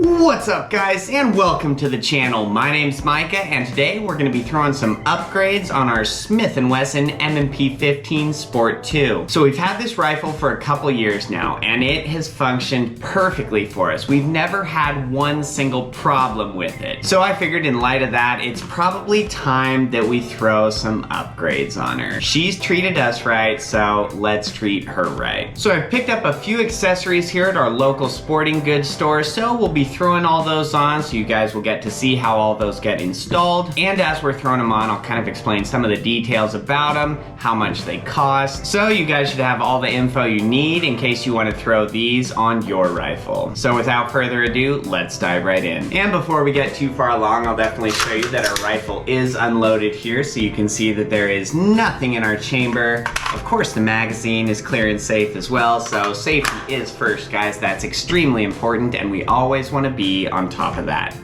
What's up guys, and welcome to the channel. My name's Micah, and today we're going to be throwing some upgrades on our Smith & Wesson M&P 15 Sport 2. So we've had this rifle for a couple years now, and it has functioned perfectly for us. We've never had one single problem with it. So I figured in light of that, it's probably time that we throw some upgrades on her. She's treated us right, so let's treat her right. So I've picked up a few accessories here at our local sporting goods store, so we'll be throwing all those on so you guys will get to see how all those get installed. And as we're throwing them on, I'll kind of explain some of the details about them, how much they cost. So you guys should have all the info you need in case you want to throw these on your rifle. So without further ado, let's dive right in. And before we get too far along, I'll definitely show you that our rifle is unloaded here, so you can see that there is nothing in our chamber. Of course, the magazine is clear and safe as well, so safety is first, guys. That's extremely important, and we always want to be on top of that.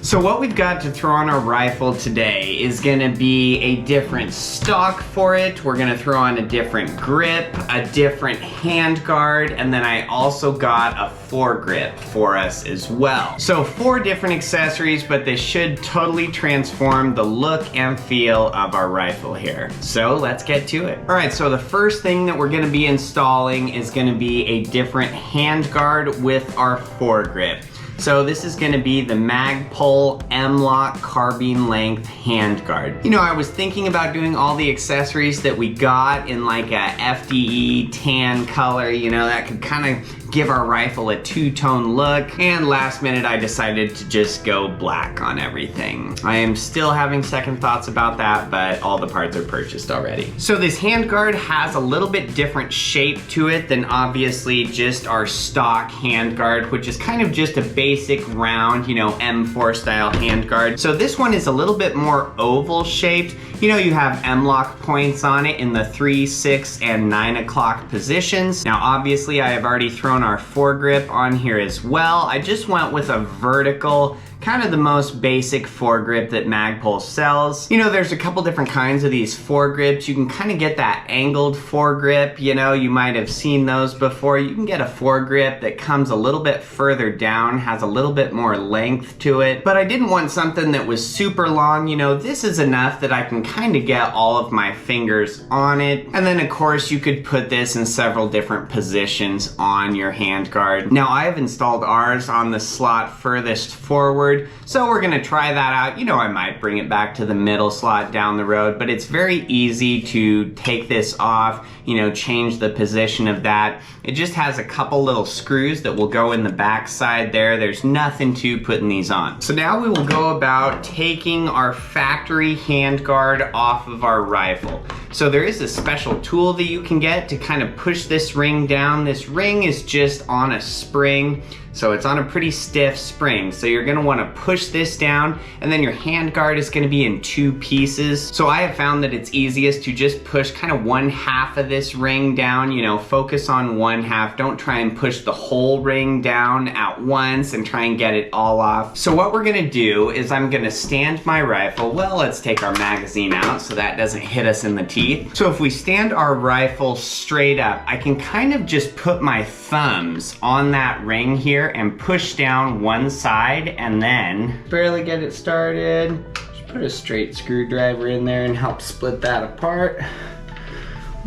So what we've got to throw on our rifle today is gonna be a different stock for it. We're gonna throw on a different grip, a different handguard, and then I also got a foregrip for us as well. So 4 different accessories, but this should totally transform the look and feel of our rifle here. So let's get to it. All right, so the first thing that we're gonna be installing is gonna be a different handguard with our foregrip. So this is gonna be the Magpul M-Lock carbine length handguard. You know, I was thinking about doing all the accessories that we got in like a FDE tan color, you know, that could kind of give our rifle a two-tone look, and last minute I decided to just go black on everything. I am still having second thoughts about that, but all the parts are purchased already. So this handguard has a little bit different shape to it than obviously just our stock handguard, which is kind of just a basic round, you know, M4 style handguard. So this one is a little bit more oval shaped. You know, you have M-Lock points on it in the 3, 6, and 9 o'clock positions. Now obviously I have already thrown our foregrip on here as well. I just went with a vertical, kind of the most basic foregrip that Magpul sells. You know, there's a couple different kinds of these foregrips. You can kind of get that angled foregrip, you know, you might have seen those before. You can get a foregrip that comes a little bit further down, has a little bit more length to it, but I didn't want something that was super long. You know, this is enough that I can kind of get all of my fingers on it. And then of course you could put this in several different positions on your handguard. Now I've installed ours on the slot furthest forward, so we're gonna try that out. You know, I might bring it back to the middle slot down the road, but it's very easy to take this off, you know, change the position of that. It just has a couple little screws that will go in the back side there. There's nothing to putting these on. So now we will go about taking our factory handguard off of our rifle. So there is a special tool that you can get to kind of push this ring down. This ring is just on a spring, so it's on a pretty stiff spring. So you're gonna wanna push this down, and then your handguard is gonna be in 2 pieces. So I have found that it's easiest to just push kind of 1/2 of this ring down, you know, focus on 1/2. Don't try and push the whole ring down at once and try and get it all off. So what we're gonna do is I'm gonna stand my rifle. Well, let's take our magazine out so that doesn't hit us in the teeth. So if we stand our rifle straight up, I can kind of just put my thumbs on that ring here and push down one side, and then barely get it started. Just put a straight screwdriver in there and help split that apart.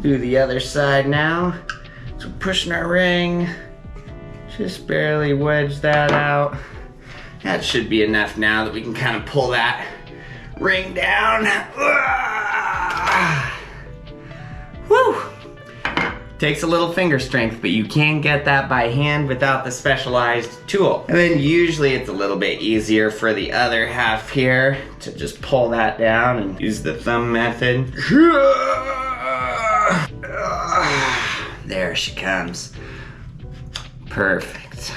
Do the other side now. So pushing our ring, just barely wedge that out. That should be enough now that we can kind of pull that ring down. Woo! Takes a little finger strength, but you can get that by hand without the specialized tool. And then usually it's a little bit easier for the other half here to just pull that down and use the thumb method. There she comes. Perfect.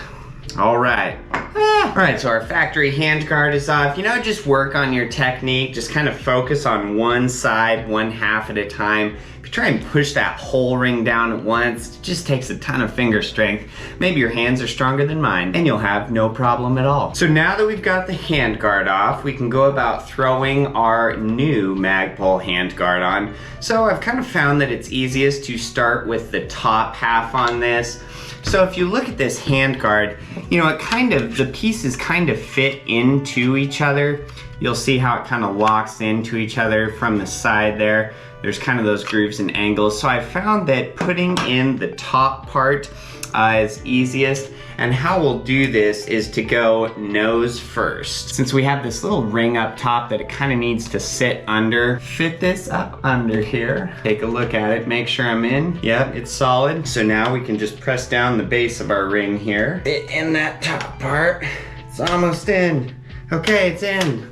All right. All right, so our factory handguard is off. You know, just work on your technique. Just kind of focus on one side, 1/2 at a time. If you try and push that whole ring down at once, it just takes a ton of finger strength. Maybe your hands are stronger than mine, and you'll have no problem at all. So now that we've got the handguard off, we can go about throwing our new Magpul handguard on. So I've kind of found that it's easiest to start with the top half on this. So if you look at this handguard, you know, the pieces kind of fit into each other. You'll see how it kind of locks into each other from the side there. There's kind of those grooves and angles. So I found that putting in the top part is easiest. And how we'll do this is to go nose first. Since we have this little ring up top that it kind of needs to sit under, fit this up under here. Take a look at it, make sure I'm in. Yep, it's solid. So now we can just press down the base of our ring here. Fit in that top part. It's almost in. Okay, it's in.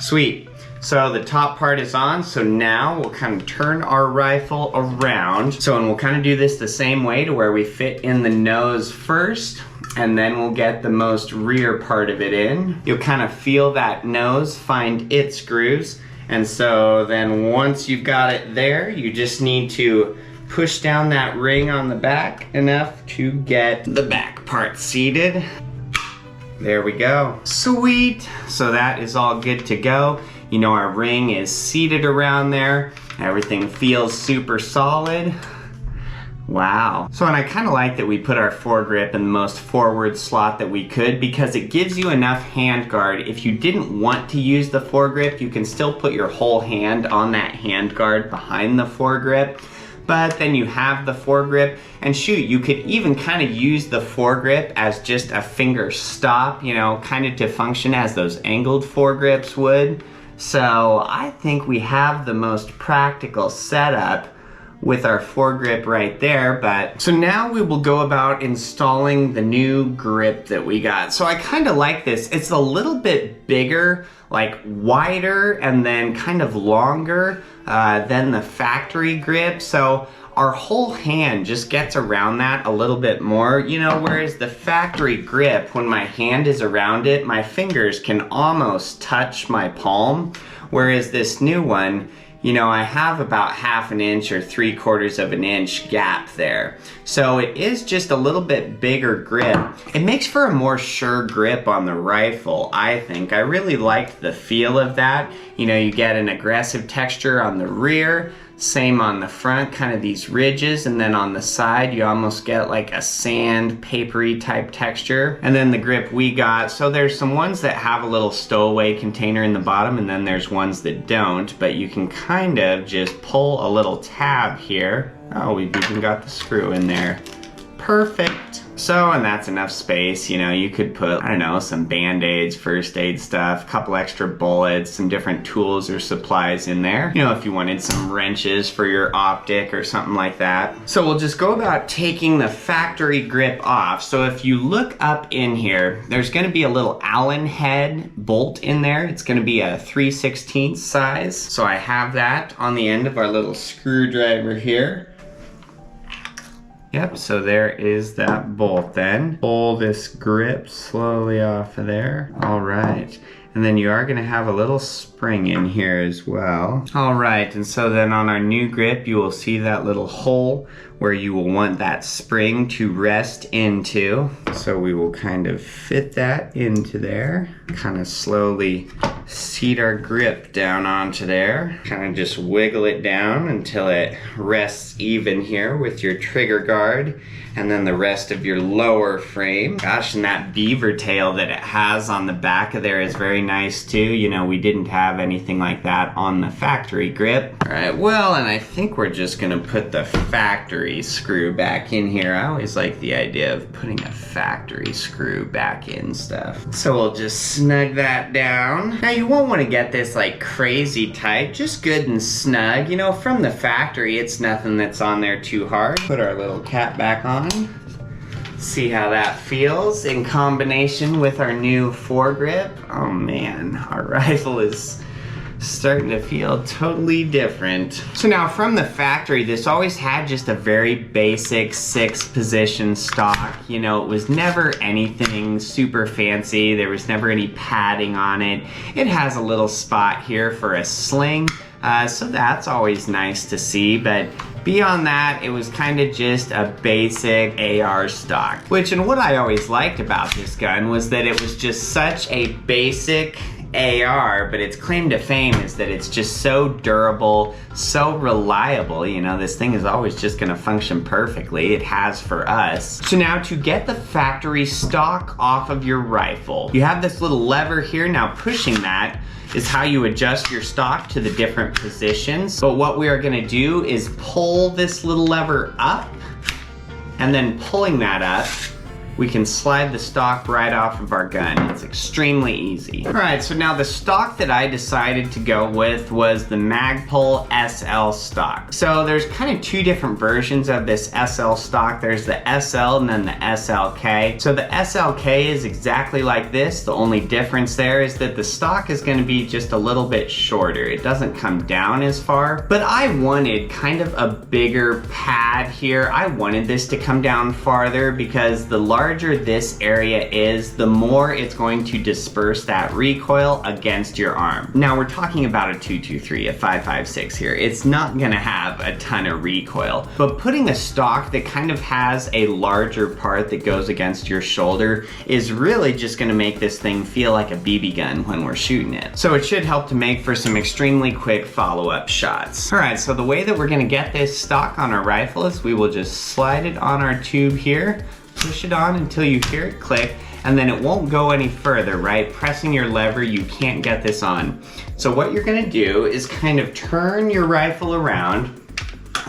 Sweet. So the top part is on, so now we'll kind of turn our rifle around. And we'll kind of do this the same way to where we fit in the nose first, and then we'll get the most rear part of it in. You'll kind of feel that nose find its grooves, and so then once you've got it there, you just need to push down that ring on the back enough to get the back part seated. There we go. Sweet. So that is all good to go. You know, our ring is seated around there. Everything feels super solid. Wow. So, and I kind of like that we put our foregrip in the most forward slot that we could, because it gives you enough handguard. If you didn't want to use the foregrip, you can still put your whole hand on that handguard behind the foregrip. But then you have the foregrip, and shoot, you could even kind of use the foregrip as just a finger stop, you know, kind of to function as those angled foregrips would. So I think we have the most practical setup with our foregrip right there. But so now we will go about installing the new grip that we got. So I kind of like this. It's a little bit bigger, like wider, and then kind of longer than the factory grip. So our whole hand just gets around that a little bit more, you know, whereas the factory grip, when my hand is around it, my fingers can almost touch my palm, whereas this new one, you know, I have about 1/2 inch or 3/4 of an inch gap there. So it is just a little bit bigger grip. It makes for a more sure grip on the rifle, I think. I really liked the feel of that. You know, you get an aggressive texture on the rear, same on the front, kind of these ridges, and then on the side you almost get like a sand papery type texture. And then the grip we got, so there's some ones that have a little stowaway container in the bottom, and then there's ones that don't, but you can kind of just pull a little tab here. Oh, we've even got the screw in there. Perfect. So, and that's enough space. You know, you could put, I don't know, some band-aids, first aid stuff, a couple extra bullets, some different tools or supplies in there. You know, if you wanted some wrenches for your optic or something like that. So we'll just go about taking the factory grip off. So if you look up in here, there's gonna be a little Allen head bolt in there. It's gonna be a 3/16 size. So I have that on the end of our little screwdriver here. Yep, so there is that bolt then. Pull this grip slowly off of there. All right. And then you are gonna have a little spring in here as well. All right, and so then on our new grip, you will see that little hole where you will want that spring to rest into. So we will kind of fit that into there, kind of slowly seat our grip down onto there. Kind of just wiggle it down until it rests even here with your trigger guard, and then the rest of your lower frame. Gosh, and that beaver tail that it has on the back of there is very nice too. You know, we didn't have anything like that on the factory grip. All right, well, and I think we're just gonna put the factory screw back in here. I always like the idea of putting a factory screw back in stuff. So we'll just snug that down. Now you won't wanna get this like crazy tight, just good and snug. You know, from the factory, it's nothing that's on there too hard. Put our little cap back on. See how that feels in combination with our new foregrip. Oh man, our rifle is starting to feel totally different. So now from the factory, this always had just a very basic 6-position stock. You know, it was never anything super fancy. There was never any padding on it. It has a little spot here for a sling, so that's always nice to see, but beyond that, it was kind of just a basic AR stock. And what I always liked about this gun was that it was just such a basic AR, but its claim to fame is that it's just so durable, so reliable. You know, this thing is always just gonna function perfectly. It has for us. So now to get the factory stock off of your rifle, you have this little lever here. Now pushing that is how you adjust your stock to the different positions. But what we are gonna do is pull this little lever up, and then pulling that up, we can slide the stock right off of our gun. It's extremely easy. All right, so now the stock that I decided to go with was the Magpul SL stock. So there's kind of two different versions of this SL stock. There's the SL and then the SLK. So the SLK is exactly like this. The only difference there is that the stock is gonna be just a little bit shorter. It doesn't come down as far, but I wanted kind of a bigger pad here. I wanted this to come down farther because the larger this area is, the more it's going to disperse that recoil against your arm. Now we're talking about a 223, a 5.56 here. It's not gonna have a ton of recoil, but putting a stock that kind of has a larger part that goes against your shoulder is really just gonna make this thing feel like a BB gun when we're shooting it. So it should help to make for some extremely quick follow-up shots. All right, so the way that we're gonna get this stock on our rifle is we will just slide it on our tube here, push it on until you hear it click, and then it won't go any further, right? Pressing your lever, you can't get this on. So what you're gonna do is kind of turn your rifle around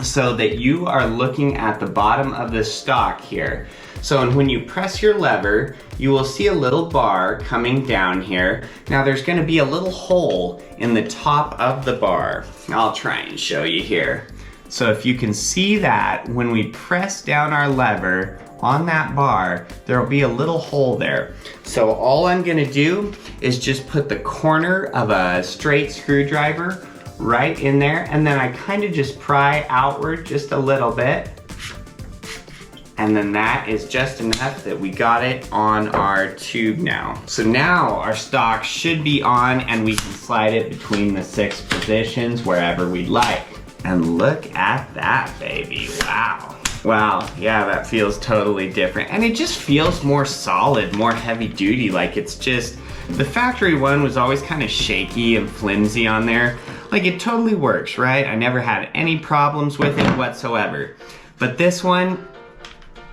so that you are looking at the bottom of the stock here. So when you press your lever, you will see a little bar coming down here. Now there's gonna be a little hole in the top of the bar. I'll try and show you here. So if you can see that, when we press down our lever, on that bar, there'll be a little hole there. So all I'm gonna do is just put the corner of a straight screwdriver right in there, and then I kind of just pry outward just a little bit. And then that is just enough that we got it on our tube now. So now our stock should be on, and we can slide it between the 6 positions wherever we'd like. And look at that, baby, wow. Wow, yeah, that feels totally different. And it just feels more solid, more heavy duty. Like it's just, the factory one was always kind of shaky and flimsy on there. Like it totally works, right? I never had any problems with it whatsoever. But this one,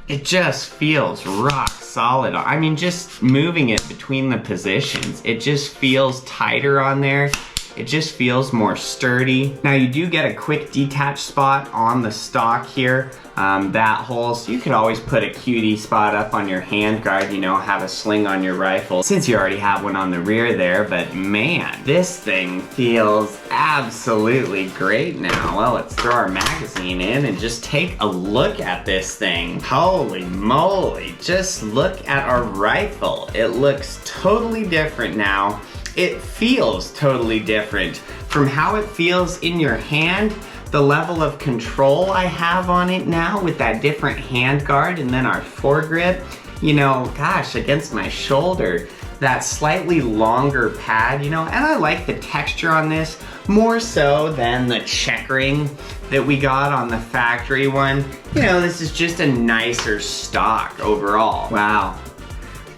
it just feels rock solid. I mean, just moving it between the positions, it just feels tighter on there. It just feels more sturdy. Now you do get a quick detach spot on the stock here, that hole, so you could always put a QD spot up on your handguard, you know, have a sling on your rifle, since you already have one on the rear there. But man, this thing feels absolutely great now. Well, let's throw our magazine in and just take a look at this thing. Holy moly, just look at our rifle. It looks totally different now. It feels totally different from how it feels in your hand. The level of control I have on it now with that different handguard and then our foregrip, you know, gosh, against my shoulder, that slightly longer pad, you know, and I like the texture on this more so than the checkering that we got on the factory one. You know, this is just a nicer stock overall. Wow.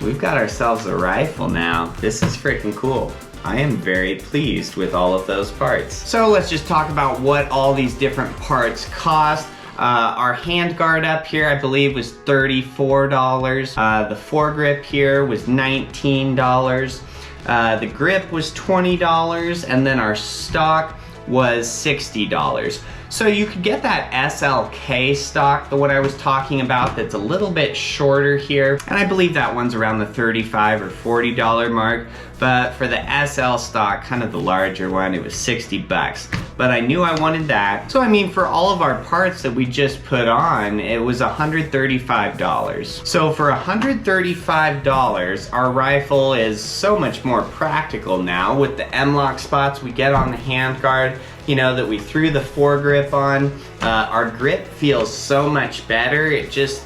We've got ourselves a rifle now. This is freaking cool. I am very pleased with all of those parts. So let's just talk about what all these different parts cost. Our handguard up here, I believe, was $34. The foregrip here was $19. The grip was $20, and then our stock was $60. So you could get that SLK stock, the one I was talking about, that's a little bit shorter here, and I believe that one's around the $35 or $40 mark. But for the SL stock, kind of the larger one, it was 60 bucks. But I knew I wanted that. So I mean, for all of our parts that we just put on, it was $135. So for $135, our rifle is so much more practical now with the M-lock spots we get on the handguard, you know, that we threw the foregrip on. Our grip feels so much better. It just,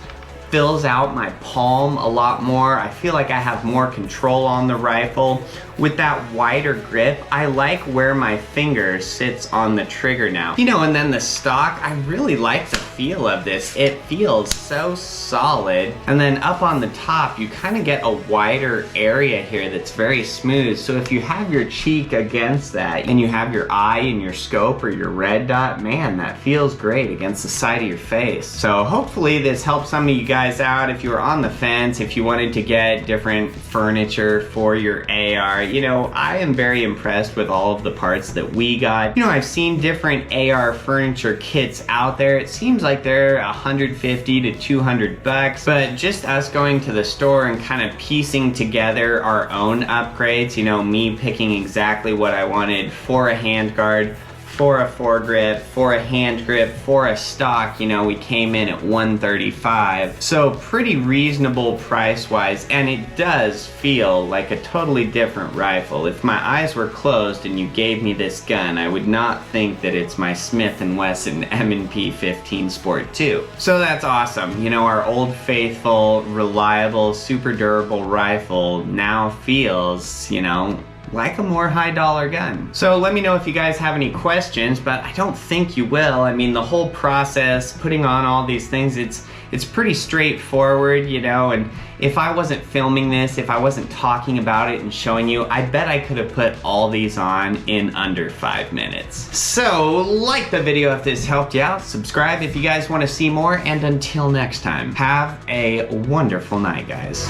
fills out my palm a lot more. I feel like I have more control on the rifle. With that wider grip, I like where my finger sits on the trigger now. You know, and then the stock, I really like the feel of this. It feels so solid. And then up on the top, you kind of get a wider area here that's very smooth. So if you have your cheek against that and you have your eye and your scope or your red dot, man, that feels great against the side of your face. So hopefully this helps some of you guys out if you were on the fence, if you wanted to get different furniture for your AR. You know, I am very impressed with all of the parts that we got. You know, I've seen different AR furniture kits out there. It seems like they're 150 to 200 bucks, but just us going to the store and kind of piecing together our own upgrades, you know, me picking exactly what I wanted for a handguard, for a foregrip, for a hand grip, for a stock, you know, we came in at $135. So pretty reasonable price-wise, and it does feel like a totally different rifle. If my eyes were closed and you gave me this gun, I would not think that it's my Smith & Wesson M&P 15 Sport 2. So that's awesome. You know, our old faithful, reliable, super durable rifle now feels, you know, like a more high dollar gun. So let me know if you guys have any questions, but I don't think you will. I mean, the whole process, putting on all these things, it's pretty straightforward, you know, and if I wasn't filming this, if I wasn't talking about it and showing you, I bet I could have put all these on in under 5 minutes. So like the video if this helped you out, subscribe if you guys want to see more, and until next time, have a wonderful night, guys.